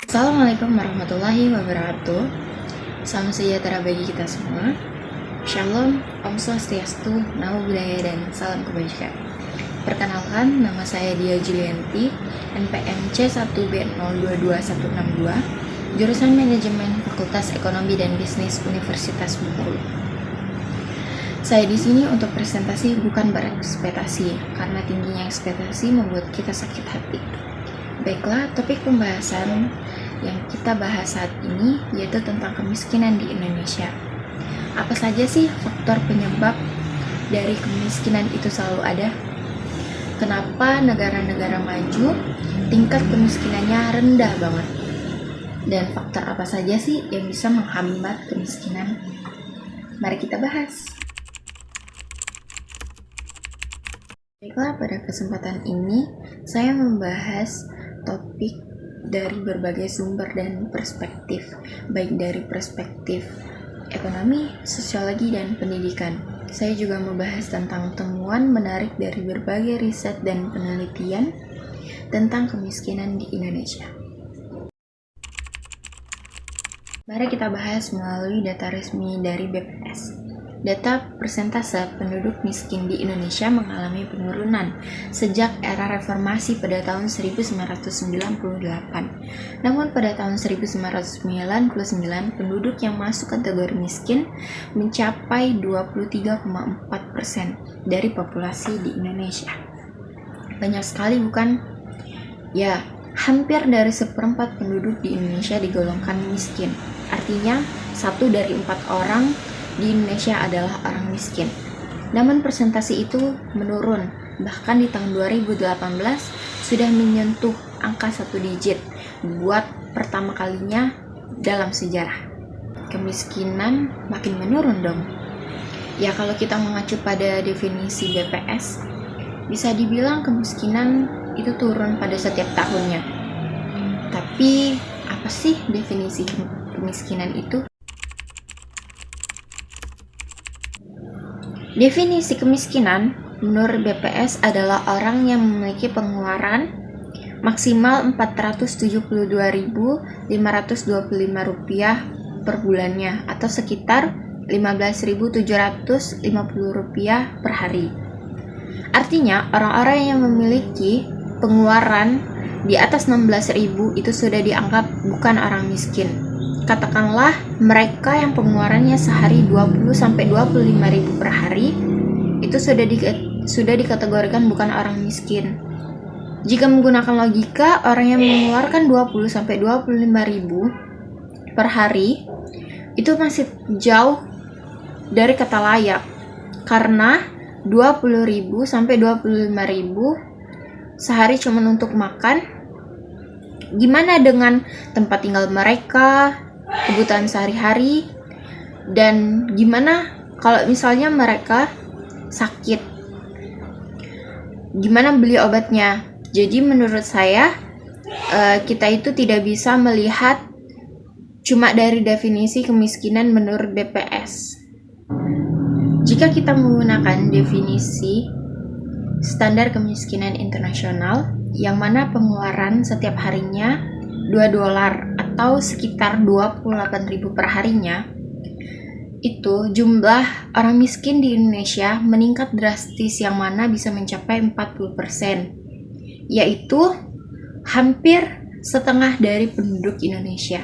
Assalamualaikum warahmatullahi wabarakatuh. Salam sejahtera bagi kita semua. Shalom, Om Swastiastu, Namo Buddhaya, dan salam kebajikan. Perkenalkan, nama saya Dia Julianti, NPM C1B022162, jurusan Manajemen Fakultas Ekonomi dan Bisnis Universitas Bengkulu. Saya di sini untuk presentasi bukan berekspektasi, karena tingginya ekspektasi membuat kita sakit hati. Baiklah, topik pembahasan yang kita bahas saat ini yaitu tentang kemiskinan di Indonesia. Apa saja sih faktor penyebab dari kemiskinan itu selalu ada? Kenapa negara-negara maju tingkat kemiskinannya rendah banget? Dan faktor apa saja sih yang bisa menghambat kemiskinan? Mari kita bahas. Baiklah, pada kesempatan ini saya membahas topik dari berbagai sumber dan perspektif, baik dari perspektif ekonomi, sosiologi, dan pendidikan. Saya juga membahas tentang temuan menarik dari berbagai riset dan penelitian tentang kemiskinan di Indonesia. Mari kita bahas melalui data resmi dari BPS. Data persentase penduduk miskin di Indonesia mengalami penurunan sejak era reformasi pada tahun 1998. Namun pada tahun 1999, penduduk yang masuk kategori miskin mencapai 23,4% dari populasi di Indonesia. Banyak sekali, bukan? Ya, hampir dari 1/4 penduduk di Indonesia digolongkan miskin. Artinya, 1 dari 4 orang di Indonesia adalah orang miskin. Namun persentase itu menurun, bahkan di tahun 2018 sudah menyentuh angka 1 digit buat pertama kalinya dalam sejarah. Kemiskinan makin menurun dong. Ya, kalau kita mengacu pada definisi BPS, bisa dibilang kemiskinan itu turun pada setiap tahunnya. Tapi apa sih definisi kemiskinan itu? Definisi kemiskinan menurut BPS adalah orang yang memiliki pengeluaran maksimal Rp472.525 per bulannya atau sekitar Rp15.750 per hari. Artinya, orang-orang yang memiliki pengeluaran di atas 16.000 itu sudah dianggap bukan orang miskin. Katakanlah mereka yang pengeluarannya sehari 20-25.000 per hari itu sudah dikategorikan bukan orang miskin. Jika menggunakan logika, orang yang mengeluarkan 20-25.000 per hari itu masih jauh dari kata layak, karena 20.000-25.000 sehari cuma untuk makan. Gimana dengan tempat tinggal mereka, kebutuhan sehari-hari, dan gimana kalau misalnya mereka sakit? Gimana beli obatnya? Jadi menurut saya kita itu tidak bisa melihat cuma dari definisi kemiskinan menurut BPS. Jika kita menggunakan definisi standar kemiskinan internasional, yang mana pengeluaran setiap harinya $2 atau sekitar 28.000 per harinya, itu jumlah orang miskin di Indonesia meningkat drastis, yang mana bisa mencapai 40%, yaitu hampir setengah dari penduduk Indonesia.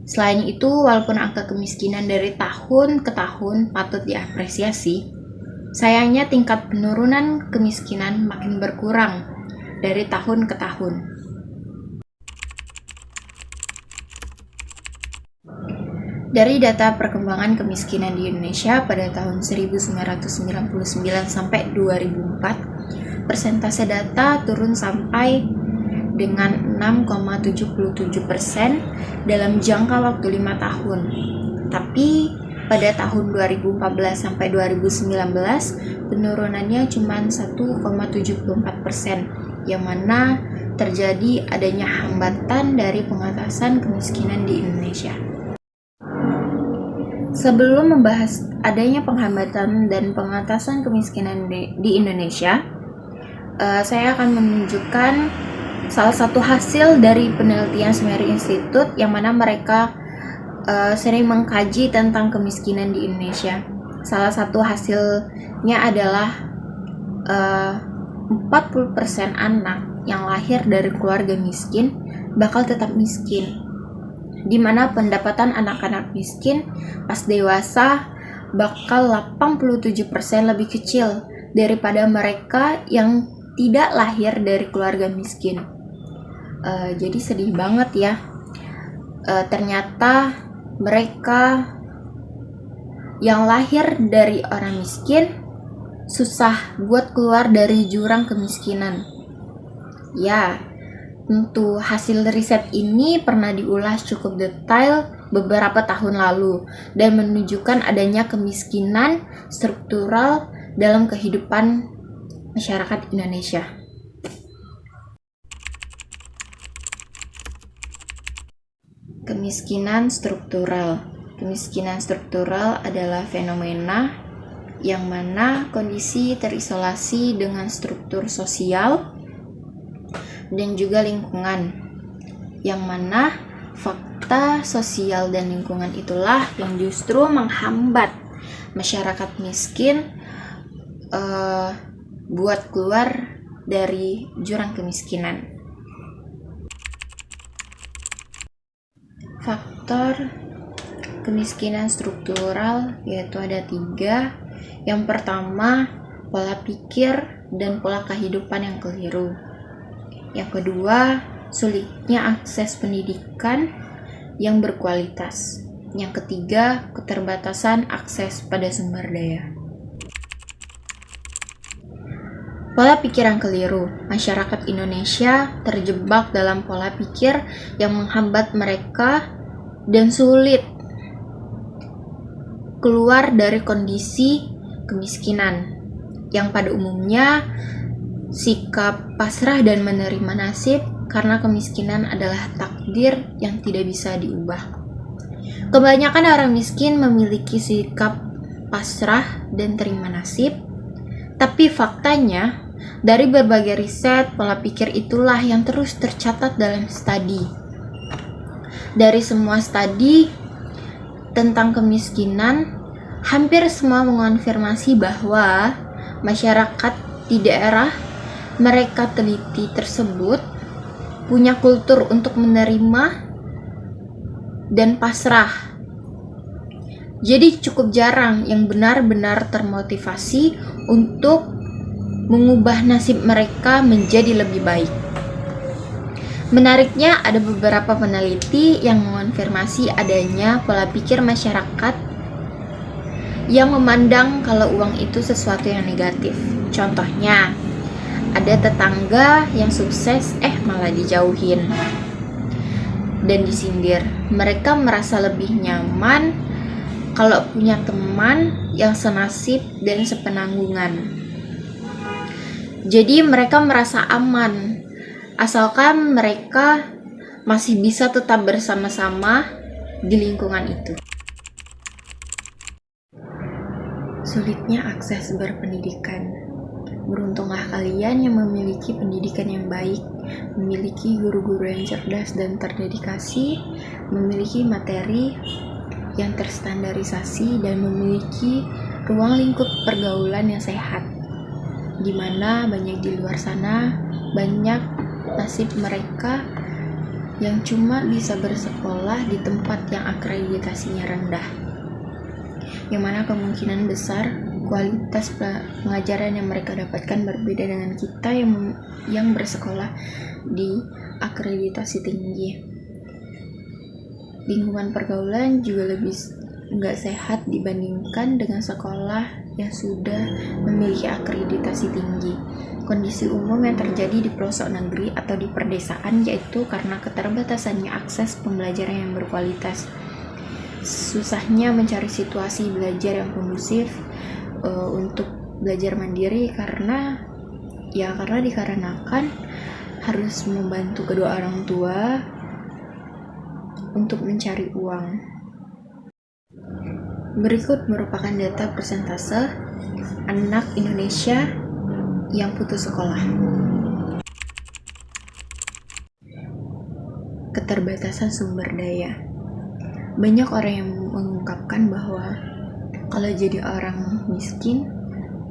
Selain itu, walaupun angka kemiskinan dari tahun ke tahun patut diapresiasi, sayangnya tingkat penurunan kemiskinan makin berkurang dari tahun ke tahun. Dari data perkembangan kemiskinan di Indonesia pada tahun 1999 sampai 2004, persentase data turun sampai dengan 6,77% dalam jangka waktu 5 tahun. Tapi pada tahun 2014 sampai 2019, penurunannya cuma 1,74%, yang mana terjadi adanya hambatan dari pengatasan kemiskinan di Indonesia. Sebelum membahas adanya penghambatan dan pengatasan kemiskinan di Indonesia, saya akan menunjukkan salah satu hasil dari penelitian Smeri Institute yang mana mereka sering mengkaji tentang kemiskinan di Indonesia. Salah satu hasilnya adalah 40% anak yang lahir dari keluarga miskin bakal tetap miskin, di mana pendapatan anak-anak miskin pas dewasa bakal 87% lebih kecil daripada mereka yang tidak lahir dari keluarga miskin. Jadi sedih banget ya. Ternyata mereka yang lahir dari orang miskin susah buat keluar dari jurang kemiskinan. Ya, tentu hasil riset ini pernah diulas cukup detail beberapa tahun lalu dan menunjukkan adanya kemiskinan struktural dalam kehidupan masyarakat Indonesia. Kemiskinan struktural. Kemiskinan struktural adalah fenomena yang mana kondisi terisolasi dengan struktur sosial dan juga lingkungan, yang mana fakta sosial dan lingkungan itulah yang justru menghambat masyarakat miskin buat keluar dari jurang kemiskinan. Faktor kemiskinan struktural yaitu ada 3. Yang pertama, pola pikir dan pola kehidupan yang keliru. Yang kedua, sulitnya akses pendidikan yang berkualitas. Yang ketiga, keterbatasan akses pada sumber daya. Pola pikir yang keliru. Masyarakat Indonesia terjebak dalam pola pikir yang menghambat mereka dan sulit keluar dari kondisi kemiskinan, yang pada umumnya sikap pasrah dan menerima nasib karena kemiskinan adalah takdir yang tidak bisa diubah. Kebanyakan orang miskin memiliki sikap pasrah dan terima nasib, tapi faktanya dari berbagai riset, pola pikir itulah yang terus tercatat dalam studi. Dari semua studi tentang kemiskinan, hampir semua mengonfirmasi bahwa masyarakat di daerah mereka teliti tersebut punya kultur untuk menerima dan pasrah. Jadi cukup jarang yang benar-benar termotivasi untuk mengubah nasib mereka menjadi lebih baik. Menariknya, ada beberapa peneliti yang mengonfirmasi adanya pola pikir masyarakat yang memandang kalau uang itu sesuatu yang negatif. Contohnya, ada tetangga yang sukses malah dijauhin dan disindir. Mereka merasa lebih nyaman kalau punya teman yang senasib dan sepenanggungan. Jadi mereka merasa aman asalkan mereka masih bisa tetap bersama-sama di lingkungan itu. Sulitnya akses berpendidikan. Beruntunglah kalian yang memiliki pendidikan yang baik, memiliki guru-guru yang cerdas dan terdedikasi, memiliki materi yang terstandarisasi, dan memiliki ruang lingkup pergaulan yang sehat, di mana banyak di luar sana, banyak nasib mereka yang cuma bisa bersekolah di tempat yang akreditasinya rendah, yang mana kemungkinan besar kualitas pengajaran yang mereka dapatkan berbeda dengan kita yang bersekolah di akreditasi tinggi. Lingkungan pergaulan juga lebih nggak sehat dibandingkan dengan sekolah yang sudah memiliki akreditasi tinggi. Kondisi umum yang terjadi di pelosok negeri atau di perdesaan yaitu karena keterbatasannya akses pembelajaran yang berkualitas, susahnya mencari situasi belajar yang kondusif untuk belajar mandiri karena dikarenakan harus membantu kedua orang tua untuk mencari uang. Berikut merupakan data persentase anak Indonesia yang putus sekolah. keterbatasan sumber daya. Banyak orang yang mengungkapkan bahwa kalau jadi orang miskin,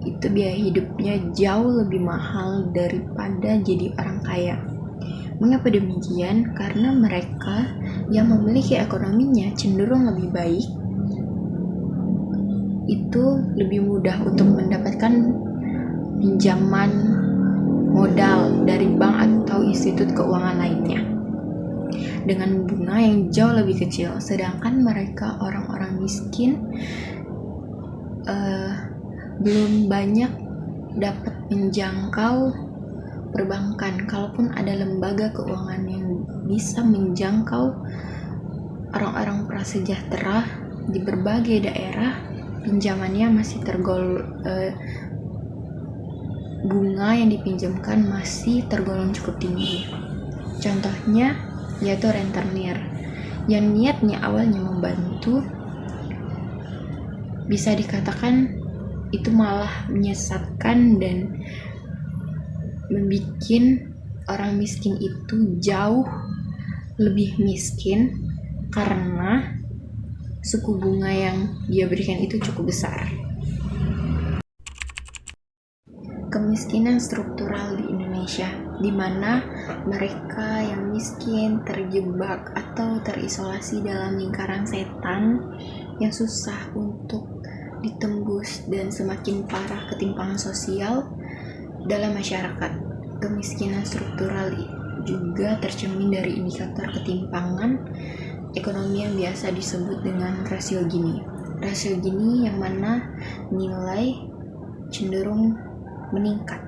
itu biaya hidupnya jauh lebih mahal daripada jadi orang kaya. Mengapa demikian? Karena mereka yang memiliki ekonominya cenderung lebih baik, itu lebih mudah untuk mendapatkan pinjaman modal dari bank atau institut keuangan lainnya dengan bunga yang jauh lebih kecil. Sedangkan mereka orang-orang miskin belum banyak dapat menjangkau perbankan. Kalaupun ada lembaga keuangan yang bisa menjangkau orang-orang prasejahtera di berbagai daerah, pinjamannya masih bunga yang dipinjamkan masih tergolong cukup tinggi. Contohnya yaitu rentenir yang niatnya awalnya membantu, bisa dikatakan itu malah menyesatkan dan membuat orang miskin itu jauh lebih miskin karena suku bunga yang dia berikan itu cukup besar. Kemiskinan struktural di Indonesia, di mana mereka yang miskin terjebak atau terisolasi dalam lingkaran setan yang susah untuk ditembus dan semakin parah ketimpangan sosial dalam masyarakat. Kemiskinan struktural juga tercermin dari indikator ketimpangan ekonomi yang biasa disebut dengan rasio Gini. Rasio Gini yang mana nilai cenderung meningkat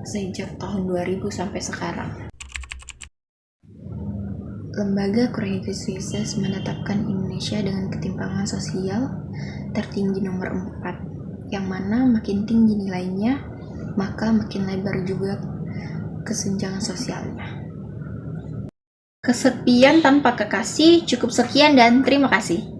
sejak tahun 2000 sampai sekarang. Lembaga Credit Suisse menetapkan Indonesia dengan ketimpangan sosial tertinggi nomor 4, yang mana makin tinggi nilainya, maka makin lebar juga kesenjangan sosialnya. Kesepian tanpa kekasih. Cukup sekian dan terima kasih.